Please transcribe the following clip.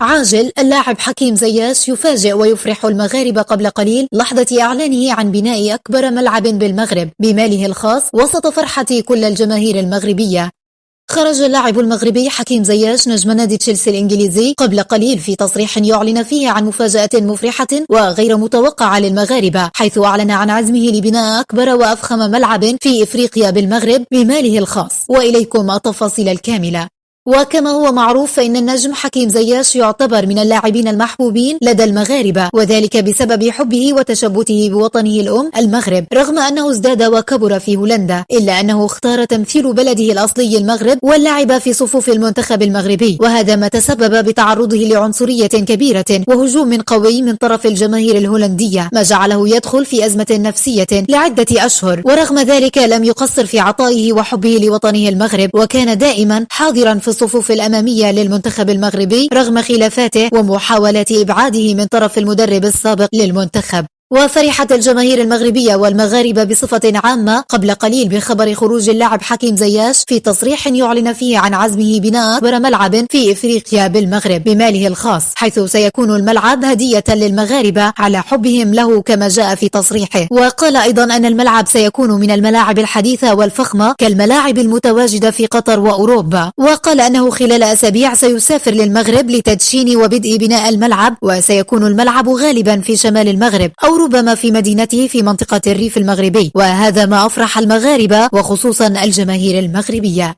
عاجل. اللاعب حكيم زياش يفاجئ ويفرح المغاربة قبل قليل لحظة إعلانه عن بناء أكبر ملعب بالمغرب بماله الخاص وسط فرحة كل الجماهير المغربية. خرج اللاعب المغربي حكيم زياش نجم نادي تشيلسي الإنجليزي قبل قليل في تصريح يعلن فيه عن مفاجأة مفرحة وغير متوقعة للمغاربة، حيث أعلن عن عزمه لبناء أكبر وأفخم ملعب في إفريقيا بالمغرب بماله الخاص. وإليكم التفاصيل الكاملة. وكما هو معروف فإن النجم حكيم زياش يعتبر من اللاعبين المحبوبين لدى المغاربة، وذلك بسبب حبه وتشبثه بوطنه الأم المغرب، رغم أنه ازداد وكبر في هولندا، إلا أنه اختار تمثيل بلده الأصلي المغرب واللعب في صفوف المنتخب المغربي، وهذا ما تسبب بتعرضه لعنصرية كبيرة وهجوم قوي من طرف الجماهير الهولندية، ما جعله يدخل في أزمة نفسية لعدة أشهر. ورغم ذلك لم يقصر في عطائه وحبه لوطنه المغرب، وكان دائما حاضرا في الصفوف الأمامية للمنتخب المغربي رغم خلافاته ومحاولة إبعاده من طرف المدرب السابق للمنتخب. وفرحت الجماهير المغربية والمغاربة بصفة عامة قبل قليل بخبر خروج اللاعب حكيم زياش في تصريح يعلن فيه عن عزمه بناء أكبر ملعب في إفريقيا بالمغرب بماله الخاص، حيث سيكون الملعب هدية للمغاربة على حبهم له كما جاء في تصريحه. وقال أيضا أن الملعب سيكون من الملاعب الحديثة والفخمة كالملاعب المتواجدة في قطر وأوروبا. وقال أنه خلال أسابيع سيسافر للمغرب لتدشين وبدء بناء الملعب، وسيكون الملعب غالبا في شمال المغرب أو ربما في مدينته في منطقة الريف المغربي، وهذا ما أفرح المغاربة وخصوصا الجماهير المغربية.